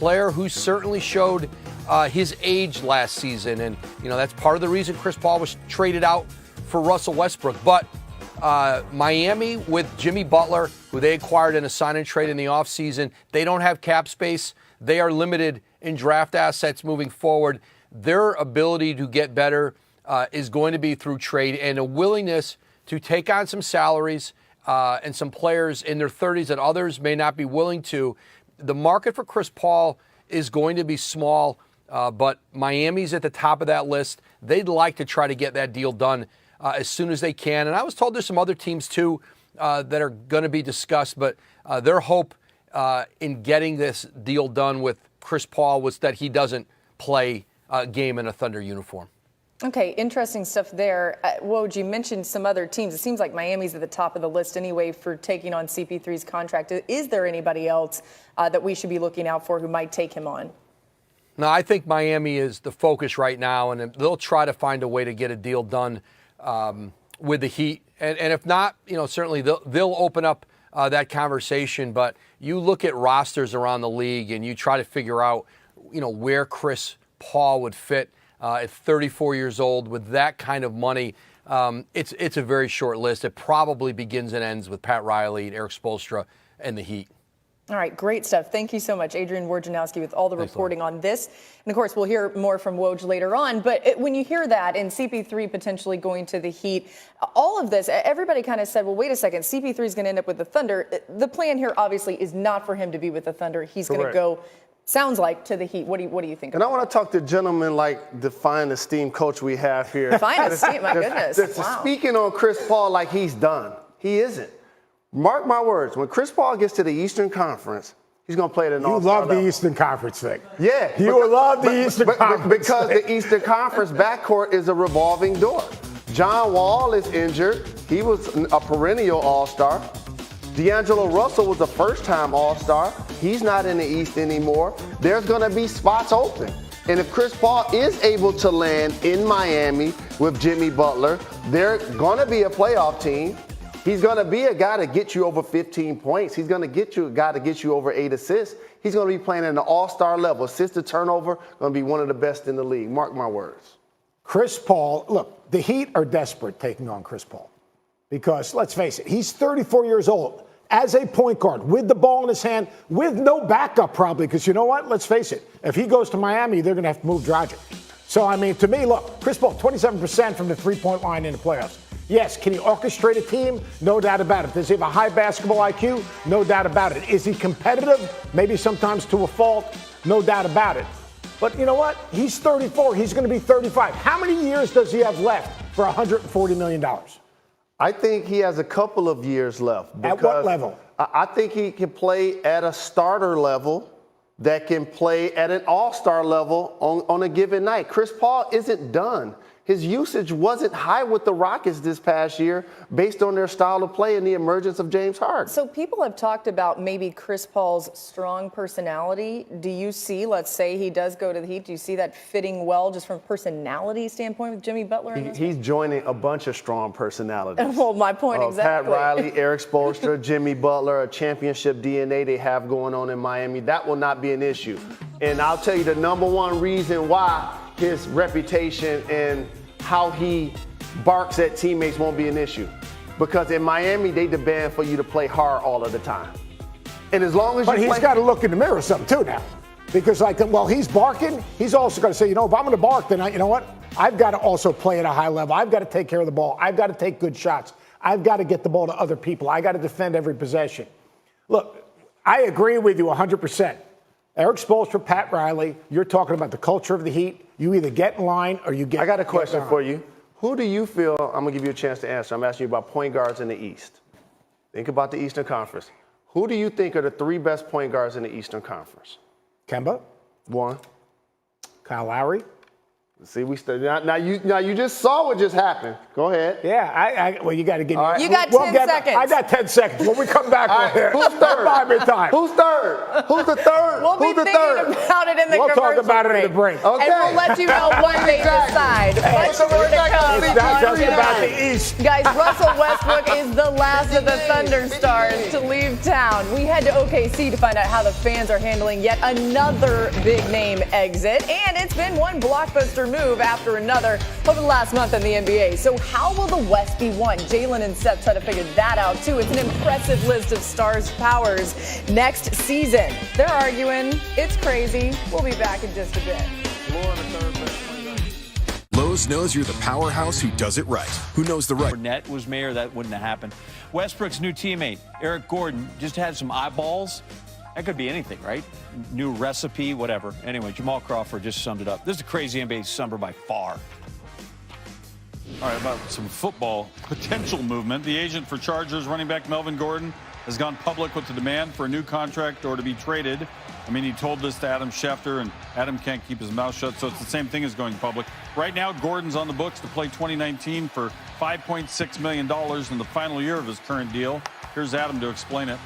player who certainly showed his age last season. And, that's part of the reason Chris Paul was traded out for Russell Westbrook. But Miami with Jimmy Butler, who they acquired in a sign and trade in the offseason, they don't have cap space. They are limited in draft assets moving forward. Their ability to get better is going to be through trade and a willingness to take on some salaries and some players in their 30s that others may not be willing to. The market for Chris Paul is going to be small, but Miami's at the top of that list. They'd like to try to get that deal done as soon as they can. And I was told there's some other teams, too, that are going to be discussed. But their hope in getting this deal done with Chris Paul was that he doesn't play a game in a Thunder uniform. Okay, interesting stuff there. Woj, you mentioned some other teams. It seems like Miami's at the top of the list anyway for taking on CP3's contract. Is there anybody else that we should be looking out for who might take him on? No, I think Miami is the focus right now, and they'll try to find a way to get a deal done with the Heat. And if not, certainly they'll open up that conversation. But you look at rosters around the league and you try to figure out, where Chris Paul would fit at 34 years old with that kind of money. It's a very short list. It probably begins and ends with Pat Riley and Eric Spoelstra and the Heat. All right, great stuff. Thank you so much, Adrian Wojnarowski, with all the reporting on this. And, of course, we'll hear more from Woj later on. But when you hear that and CP3 potentially going to the Heat, all of this, everybody kind of said, well, wait a second, CP3 is going to end up with the Thunder. The plan here, obviously, is not for him to be with the Thunder. He's going to go, sounds like, to the Heat. What do you think? And I want to talk to gentlemen like the fine esteemed coach we have here. Fine esteemed, my goodness. Wow. Speaking on Chris Paul like he's done. He isn't. Mark my words, when Chris Paul gets to the Eastern Conference, he's going to play at an all-star level. You love the Eastern Conference thing. Yeah. You will love the Eastern Conference because thing. the Eastern Conference backcourt is a revolving door. John Wall is injured. He was a perennial all-star. D'Angelo Russell was a first-time all-star. He's not in the East anymore. There's going to be spots open. And if Chris Paul is able to land in Miami with Jimmy Butler, they're going to be a playoff team. He's going to be a guy to get you over 15 points. He's going to get you a guy to get you over 8 assists. He's going to be playing at an all-star level. Assist to turnover, going to be one of the best in the league. Mark my words. Chris Paul, look, the Heat are desperate taking on Chris Paul because, let's face it, he's 34 years old as a point guard with the ball in his hand, with no backup probably, because you know what? Let's face it. If he goes to Miami, they're going to have to move Dragic. So, to me, look, Chris Paul, 27% from the three-point line in the playoffs. Yes, can he orchestrate a team? No doubt about it. Does he have a high basketball IQ? No doubt about it. Is he competitive? Maybe sometimes to a fault. No doubt about it. But you know what? He's 34. He's going to be 35. How many years does he have left for $140 million? I think he has a couple of years left. At what level? I think he can play at a starter level that can play at an all-star level on a given night. Chris Paul isn't done. His usage wasn't high with the Rockets this past year based on their style of play and the emergence of James Harden. So people have talked about maybe Chris Paul's strong personality. Do you see, let's say he does go to the Heat, do you see that fitting well just from a personality standpoint with Jimmy Butler? He's joining a bunch of strong personalities. Well, my point exactly. Pat Riley, Eric Spoelstra, Jimmy Butler, a championship DNA they have going on in Miami. That will not be an issue. And I'll tell you the number one reason why his reputation and how he barks at teammates won't be an issue. Because in Miami, they demand for you to play hard all of the time. And as long as But he's got to look in the mirror something, too, now. Because, while he's barking, he's also got to say, if I'm going to bark, then you know what? I've got to also play at a high level. I've got to take care of the ball. I've got to take good shots. I've got to get the ball to other people. I got to defend every possession. Look, I agree with you 100%. Eric Spoelstra, Pat Riley, you're talking about the culture of the Heat. You either get in line or you get. I got a question for you. Who do you feel, I'm going to give you a chance to answer. I'm asking you about point guards in the East. Think about the Eastern Conference. Who do you think are the 3 best point guards in the Eastern Conference? Kemba. 1. Kyle Lowry. See, now you just saw what just happened. Go ahead. Yeah, well, you got to give me. Right. You got 10 seconds. I got 10 seconds. When we come back, right, who's third? Time. Who's third? Who's the third? We'll Who's be the thinking third? about it in the We'll commercial talk about it break. in the break. Okay. And we'll let you know what they decide. Much more to come. It's not just on about Reuniting. the East. Guys, Russell Westbrook is the last of the Thunder stars to leave town. We head to OKC to find out how the fans are handling yet another big name exit. And it's been one blockbuster move after another over the last month in the NBA. So how will the West be won? Jalen and Seth try to figure that out too. It's an impressive list of stars' powers next season. They're arguing. It's crazy. We'll be back in just a bit. Lowe's knows you're the powerhouse who does it right, who knows the right. Net was mayor, that wouldn't have happened. Westbrook's new teammate, Eric Gordon, just had some eyeballs. That could be anything, right? New recipe, whatever. Anyway, Jamal Crawford just summed it up. This is the crazy NBA summer by far. All right, about some football potential movement. The agent for Chargers running back Melvin Gordon has gone public with the demand for a new contract or to be traded. I mean, he told this to Adam Schefter, and Adam can't keep his mouth shut, so it's the same thing as going public. Right now, Gordon's on the books to play 2019 for $5.6 million in the final year of his current deal. Here's Adam to explain it.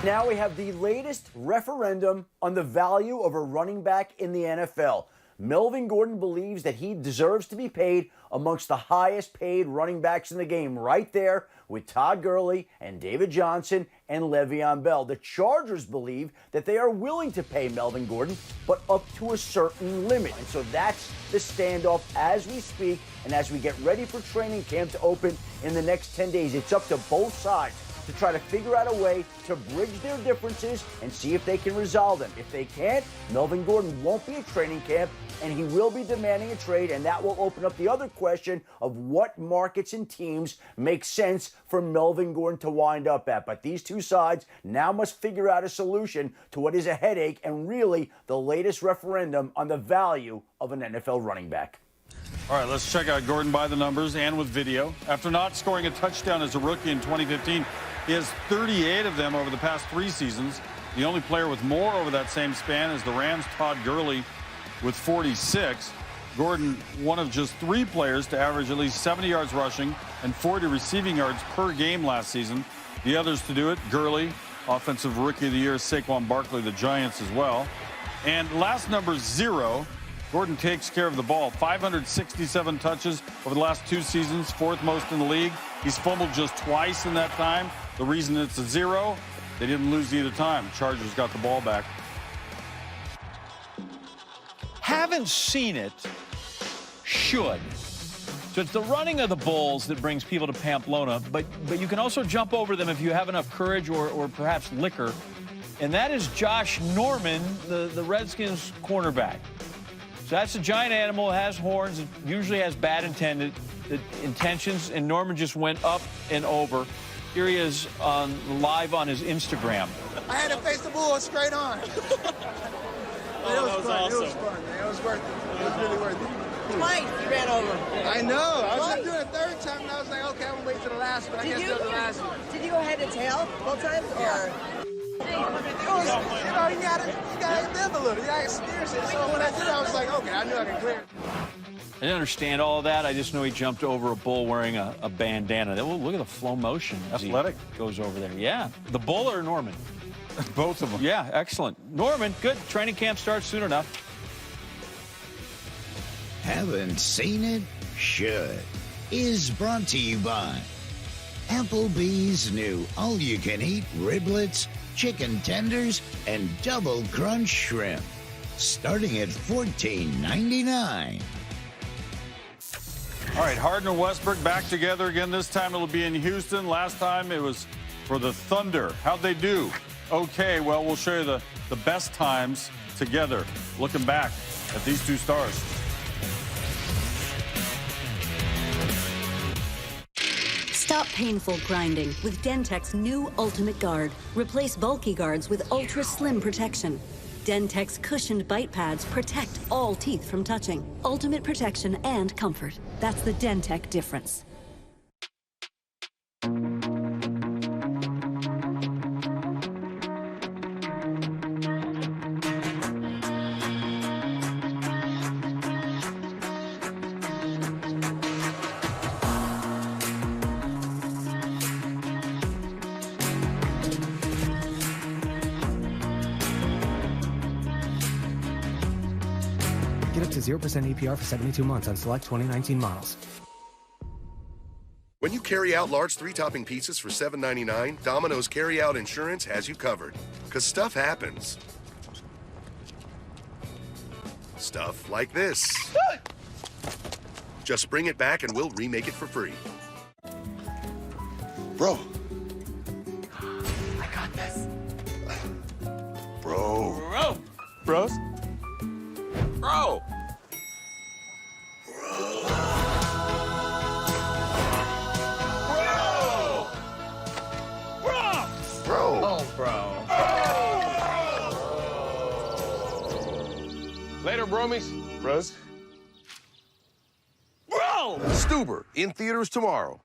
Now we have the latest referendum on the value of a running back in the NFL. Melvin Gordon believes that he deserves to be paid amongst the highest paid running backs in the game, right there with Todd Gurley and David Johnson and Le'Veon Bell. The Chargers believe that they are willing to pay Melvin Gordon, but up to a certain limit. And so that's the standoff as we speak and as we get ready for training camp to open in the next 10 days. It's up to both sides to try to figure out a way to bridge their differences and see if they can resolve them. If they can't, Melvin Gordon won't be at training camp, and he will be demanding a trade, and that will open up the other question of what markets and teams make sense for Melvin Gordon to wind up at. But these two sides now must figure out a solution to what is a headache and really the latest referendum on the value of an NFL running back. All right, let's check out Gordon by the numbers and with video. After not scoring a touchdown as a rookie in 2015, he has 38 of them over the past 3 seasons. The only player with more over that same span is the Rams' Todd Gurley with 46. Gordon, one of just 3 players to average at least 70 yards rushing and 40 receiving yards per game last season. The others to do it, Gurley, Offensive Rookie of the Year, Saquon Barkley, the Giants as well. And last number 0, Gordon takes care of the ball. 567 touches over the last 2 seasons, 4th most in the league. He's fumbled just twice in that time. The reason it's a 0, they didn't lose either time. Chargers got the ball back. Haven't seen it, should. So it's the running of the bulls that brings people to Pamplona, but you can also jump over them if you have enough courage or perhaps liquor. And that is Josh Norman, the Redskins cornerback. So that's a giant animal, it has horns, it usually has bad intentions, and Norman just went up and over. Here he is live on his Instagram. I had to face the bull straight on. It was fun. Awesome. It was fun, man. It was worth it. It was really worth it. Twice you ran over. I know. I was doing it 3rd time, and I was like, okay, I'm going to wait till the last one. I guess that was the last one. Did you go head to tail both times? Yeah. You gotta live a little. You gotta experience it. So when I did it, I was like, okay, I knew I could clear it. I didn't understand all of that. I just know he jumped over a bull wearing a bandana. Oh, look at the flow motion. Athletic. He goes over there. Yeah. The bull or Norman? Both of them. Yeah, excellent. Norman, good. Training camp starts soon enough. Haven't seen it? Should. Is brought to you by Applebee's new all-you-can-eat riblets, chicken tenders, and double crunch shrimp. Starting at $14.99. All right, Harden and Westbrook back together again. This time it'll be in Houston. Last time it was for the Thunder. How'd they do? Okay, well, we'll show you the best times together. Looking back at these 2 stars. Stop painful grinding with Dentek's new Ultimate Guard. Replace bulky guards with ultra slim protection. Dentek's cushioned bite pads protect all teeth from touching. Ultimate protection and comfort. That's the Dentek difference. Get up to 0% APR for 72 months on select 2019 models. When you carry out large 3-topping pizzas for $7.99, Domino's Carry-Out Insurance has you covered. Because stuff happens. Stuff like this. Just bring it back and we'll remake it for free. Bro. I got this. Bro. Bros? Bro. Bro. Oh, bro. Later, bromies. Bros? Bro! Stuber, in theaters tomorrow.